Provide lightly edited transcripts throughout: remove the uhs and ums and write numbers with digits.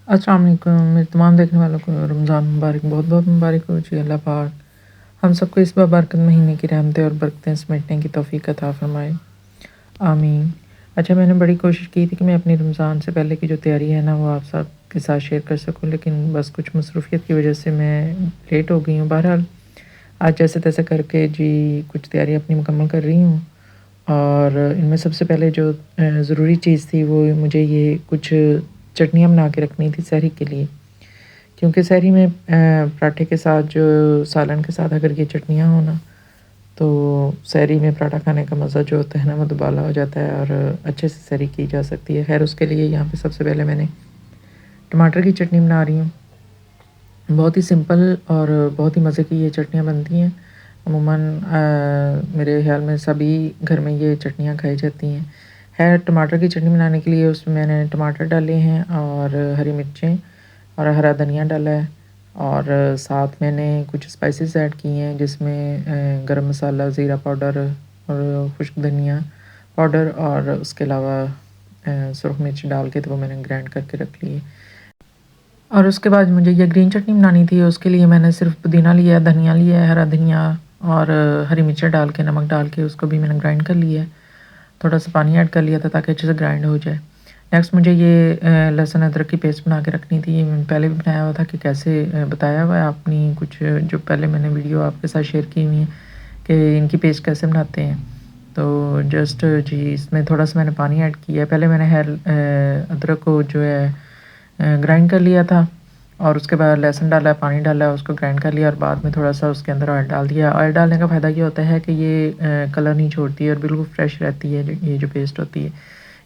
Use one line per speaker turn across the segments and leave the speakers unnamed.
अस्सलाम वालेकुम मेरे तमाम देखने वालों को रमज़ान मुबारक बहुत बहुत मुबारक हो जी। अल्लाह पाक हम सबको इस बाबरकत महीने की रहमतें और बरकतें समेटने की तौफ़ीक अता फ़रमाए, आमीन। अच्छा, मैंने बड़ी कोशिश की थी कि मैं अपनी रमज़ान से पहले की जो तैयारी है ना वो आप सब के साथ शेयर कर सकूँ, लेकिन बस कुछ मसरूफ़ियत की वजह से मैं लेट हो गई हूँ। बहरहाल आज जैसे-तैसे करके जी कुछ तैयारी अपनी मुकम्मल कर रही हूँ और इनमें सबसे पहले जो ज़रूरी चीज़ थी वो मुझे ये कुछ चटनियाँ बना के रखनी थी सहरी के लिए। क्योंकि सहरी में पराठे के साथ जो सालन के साथ अगर ये चटनियाँ हो ना, तो सहरी में पराठा खाने का मज़ा जो होता है ना वो दुबाला हो जाता है और अच्छे से सहरी की जा सकती है। ख़ैर उसके लिए यहाँ पे सबसे पहले मैंने टमाटर की चटनी बना रही हूँ। बहुत ही सिंपल और बहुत ही मज़े की ये चटनियाँ बनती हैं। अमूमन मेरे ख़्याल में सभी घर में ये चटनियाँ खाई जाती हैं। ख़ैर टमाटर की चटनी बनाने के लिए उसमें मैंने टमाटर डाले हैं और हरी मिर्चें और हरा धनिया डाला है और साथ मैंने कुछ स्पाइसेस ऐड किए हैं जिसमें गरम मसाला, ज़ीरा पाउडर और खुश्क धनिया पाउडर और उसके अलावा सुरख मिर्च डाल के तो वो मैंने ग्राइंड करके रख ली है। और उसके बाद मुझे ये ग्रीन चटनी बनानी थी, उसके लिए मैंने सिर्फ़ पुदीना लिया है, धनिया लिया है, हरा धनिया और हरी मिर्चें डाल के, नमक डाल के उसको भी मैंने ग्राइंड कर लिया है। थोड़ा-सा पानी ऐड कर लिया था ताकि अच्छे से ग्राइंड हो जाए। नेक्स्ट मुझे ये लहसुन अदरक की पेस्ट बना के रखनी थी। ये मैंने पहले भी बनाया हुआ था कि कैसे बताया हुआ है अपनी कुछ जो पहले मैंने वीडियो आपके साथ शेयर की हुई है कि इनकी पेस्ट कैसे बनाते हैं। तो जस्ट जी इसमें थोड़ा-सा मैंने पानी ऐड किया है। पहले मैंने अदरक को जो है ग्राइंड कर लिया था और उसके बाद लहसुन डाला, पानी डाला, उसको ग्राइंड कर लिया और बाद में थोड़ा-सा उसके अंदर ऑयल डाल दिया। ऑयल डालने का फ़ायदा ये होता है कि ये कलर नहीं छोड़ती है और बिल्कुल फ्रेश रहती है ये जो पेस्ट होती है।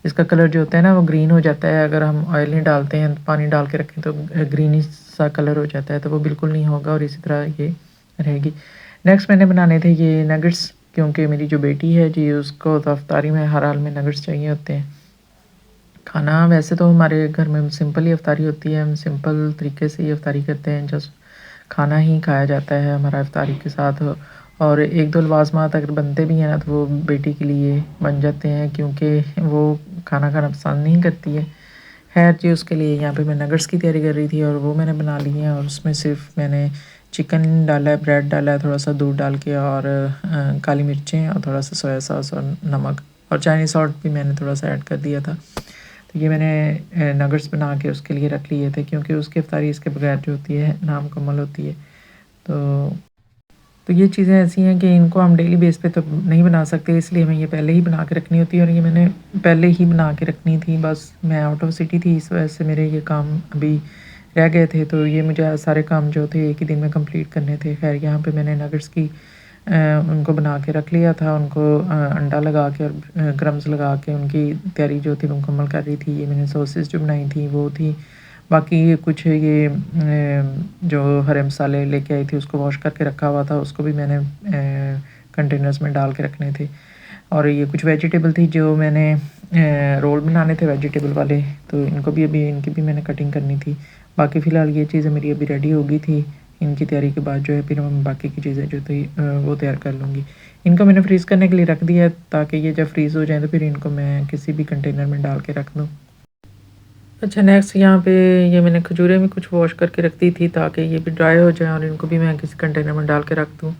इसका कलर जो होता है ना वो ग्रीन हो जाता है, अगर हम ऑयल नहीं डालते हैं, पानी डाल के रखें तो ग्रीनिश सा कलर हो जाता है, तो वो बिल्कुल नहीं होगा और इसी तरह ये रहेगी। नेक्स्ट मैंने बनाने थे ये नगेट्स, क्योंकि मेरी जो बेटी है जी उसको तो इफ्तारी में हर हाल में नगेट्स चाहिए होते हैं। खाना वैसे तो हमारे घर में सिंपल ही इफ्तारी होती है, हम सिंपल तरीके से ही इफ्तारी करते हैं, जस्ट खाना ही खाया जाता है हमारा इफ्तारी के साथ। और 1-2 लवाज़मात अगर बनते भी हैं ना तो वो बेटी के लिए बन जाते हैं क्योंकि वो खाना खाना पसंद नहीं करती है। खैर जी उसके लिए यहाँ पे मैं नगेट्स की तैयारी कर रही थी और वो मैंने बना ली हैं और उसमें सिर्फ मैंने चिकन डाला है, ब्रेड डाला है, थोड़ा सा दूध डाल के और काली मिर्चें और थोड़ा सा सोया सॉस और नमक और चाइनीज़ सॉल्ट भी मैंने थोड़ा सा ऐड कर दिया था। तो ये मैंने नगेट्स बना के उसके लिए रख लिए थे क्योंकि उसकी इफ्तारी इसके बगैर जो होती है नामुकम्मल होती है। तो ये चीज़ें ऐसी हैं कि इनको हम डेली बेस पे तो नहीं बना सकते, इसलिए हमें ये पहले ही बना के रखनी होती है और ये मैंने पहले ही बना के रखनी थी। बस मैं आउट ऑफ सिटी थी, इस वजह से मेरे ये काम अभी रह गए थे, तो ये मुझे सारे काम जो थे एक ही दिन में कंप्लीट करने थे। खैर यहाँ पे मैंने नगेट्स की उनको बना के रख लिया था, उनको अंडा लगा के और क्रम्स लगा के उनकी तैयारी जो थी मुकम्मल कर रही थी। ये मैंने सॉसेस जो बनाई थी वो थी। बाकी कुछ ये जो हरे मसाले लेके आई थी उसको वॉश करके रखा हुआ था, उसको भी मैंने कंटेनर्स में डाल के रखने थे। और ये कुछ वेजिटेबल थी जो मैंने रोल बनाने थे वेजिटेबल वाले, तो इनको भी अभी इनकी भी मैंने कटिंग करनी थी। बाकी फ़िलहाल ये चीज़ें मेरी अभी रेडी हो गई थी। इनकी तैयारी के बाद जो है फिर मैं बाकी की चीज़ें जो थी वो तैयार कर लूँगी। इनको मैंने फ्रीज़ करने के लिए रख दिया है ताकि ये जब फ्रीज़ हो जाएँ तो फिर इनको मैं किसी भी कंटेनर में डाल के रख दूँ। अच्छा, नेक्स्ट यहाँ पे ये मैंने खजूरें भी कुछ वॉश करके रख दी थी ताकि ये भी ड्राई हो जाए और इनको भी मैं किसी कंटेनर में डाल के रख दूँ,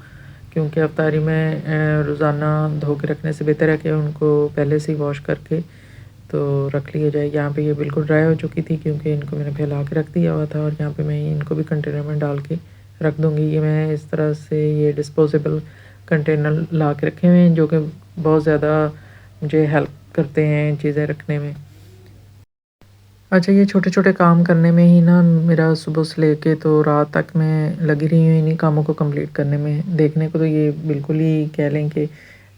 क्योंकि अफ्तारी में रोज़ाना धो के रखने से बेहतर है कि उनको पहले से ही वॉश करके तो रख लिया जाए। यहाँ पे ये बिल्कुल ड्राई हो चुकी थी क्योंकि इनको मैंने फैला के रख दिया हुआ था और यहाँ पे मैं इनको भी कंटेनर में डाल के रख दूँगी। ये मैं इस तरह से ये डिस्पोजेबल कंटेनर ला के रखे हुए हैं जो कि बहुत ज़्यादा मुझे हेल्प करते हैं चीज़ें रखने में। अच्छा, ये छोटे-छोटे काम करने में ही ना मेरा सुबह से लेके तो रात तक मैं लगी रही हूँ इन्हीं कामों को कंप्लीट करने में। देखने को तो ये बिल्कुल ही कह लें कि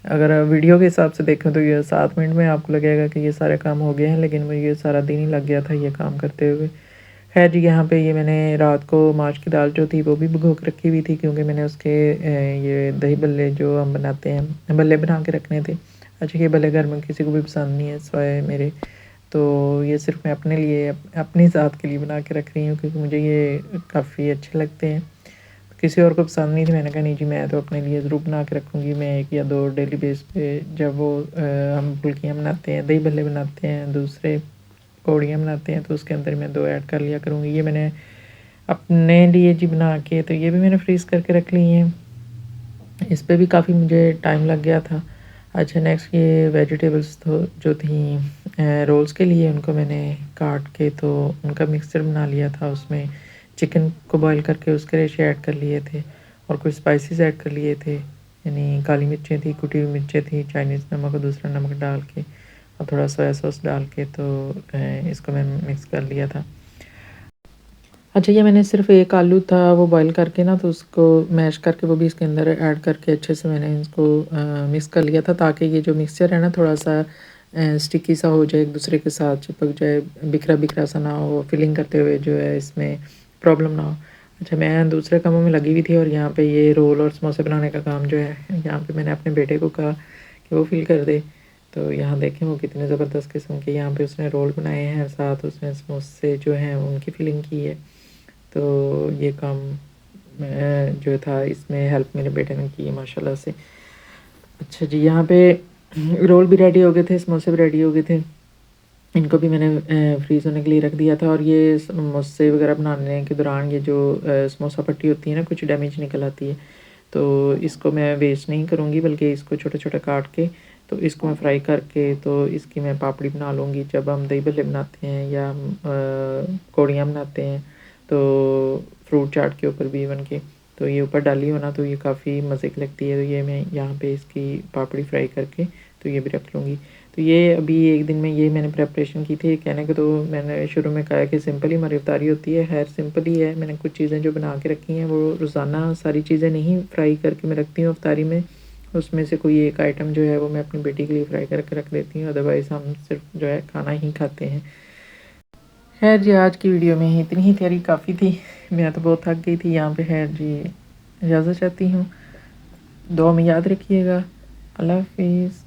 अगर वीडियो के हिसाब से देखें तो ये 7 मिनट में आपको लगेगा कि ये सारे काम हो गए हैं, लेकिन मुझे सारा दिन ही लग गया था ये काम करते हुए। खैर जी, यहाँ पे ये मैंने रात को माश की दाल जो थी वो भी भिगो के रखी हुई थी क्योंकि मैंने उसके ये दही बल्ले जो हम बनाते हैं, बल्ले बना के रखने थे। अच्छा, ये बल्ले घर में किसी को भी पसंद नहीं है सिवाय मेरे। तो ये सिर्फ़ मैं अपने लिए अपनी ज़ात के लिए बना के रख रही हूँ क्योंकि मुझे ये काफ़ी अच्छे लगते हैं। किसी और को पसंद नहीं थे, मैंने कहा नहीं जी मैं तो अपने लिए ज़रूर बना के रखूँगी। मैं 1 या 2 डेली बेस पे जब वो हम फुल्कियाँ बनाते हैं, दही भल्ले बनाते हैं, दूसरे कौड़ियाँ बनाते हैं, तो उसके अंदर मैं 2 ऐड कर लिया करूँगी। ये मैंने अपने लिए जी बना के, तो ये भी मैंने फ्रीज़ करके रख ली हैं। इस पे भी काफ़ी मुझे टाइम लग गया था। अच्छा, नेक्स्ट ये वेजिटेबल्स तो जो थी रोल्स के लिए, उनको मैंने काट के तो उनका मिक्सचर बना लिया था। उसमें चिकन को बॉईल करके उसके रेशे ऐड कर लिए थे और कुछ स्पाइसेस ऐड कर लिए थे, यानी काली मिर्चें थी, कुटी हुई मिर्चें थी, चाइनीज़ नमक और दूसरा नमक डाल के और थोड़ा सोया सॉस डाल के, तो इसको मैं मिक्स कर लिया था। अच्छा, ये मैंने सिर्फ एक आलू था वो बॉईल करके ना, तो उसको मैश करके वो भी इसके अंदर ऐड करके अच्छे से मैंने इसको मिक्स कर लिया था, ताकि ये जो मिक्सचर है ना थोड़ा सा स्टिकी सा हो जाए, एक दूसरे के साथ चिपक जाए, बिखरा बिखरा सा ना हो, फिलिंग करते हुए जो है इसमें प्रॉब्लम ना हो। अच्छा, मैं दूसरे कामों में लगी हुई थी और यहाँ पे ये रोल और समोसे बनाने का काम जो है, यहाँ पे मैंने अपने बेटे को कहा कि वो फिल कर दे। तो यहाँ देखें वो कितने ज़बरदस्त किस्म के यहाँ पे उसने रोल बनाए हैं, साथ उसने समोसे जो हैं उनकी फिलिंग की है। तो ये काम जो था इसमें हेल्प मेरे बेटे ने की है माशाल्लाह से। अच्छा जी, यहाँ पे रोल भी रेडी हो गए थे, समोसे भी रेडी हो गए थे। इनको भी मैंने फ्रीज़ होने के लिए रख दिया था। और ये समोसे वगैरह बनाने के दौरान ये जो समोसा पट्टी होती है ना, कुछ डैमेज निकल आती है, तो इसको मैं वेस्ट नहीं करूँगी, बल्कि इसको छोटा छोटा काट के तो इसको मैं फ्राई करके तो इसकी मैं पापड़ी बना लूँगी। जब हम दही भल्ले बनाते हैं या हम कौड़ियाँ बनाते हैं, तो फ्रूट चाट के ऊपर भी इवन के, तो ये ऊपर डाली हो ना, तो ये काफ़ी मज़े की लगती है। तो ये मैं यहाँ पे इसकी पापड़ी फ्राई करके तो ये भी रख लूँगी। तो ये अभी एक दिन में ये मैंने प्रेपरेशन की थी। कहने को तो मैंने शुरू में कहा कि सिंपल ही हमारी इफ्तारी होती है, खैर सिंपल ही है। मैंने कुछ चीज़ें जो बना के रखी हैं, वो रोज़ाना सारी चीज़ें नहीं फ्राई करके मैं रखती हूँ इफ्तारी में। उसमें से कोई एक आइटम जो है वो मैं अपनी बेटी के लिए फ्राई करके रख देती हूँ, अदरवाइज़ हम सिर्फ जो है खाना ही खाते हैं। खैर जी, आज की वीडियो में इतनी ही तैयारी काफ़ी थी, मैं तो बहुत थक गई थी यहाँ पे। खैर जी, इजाज़त चाहती हूँ, दुआ में याद रखिएगा। अल्लाह हाफिज़।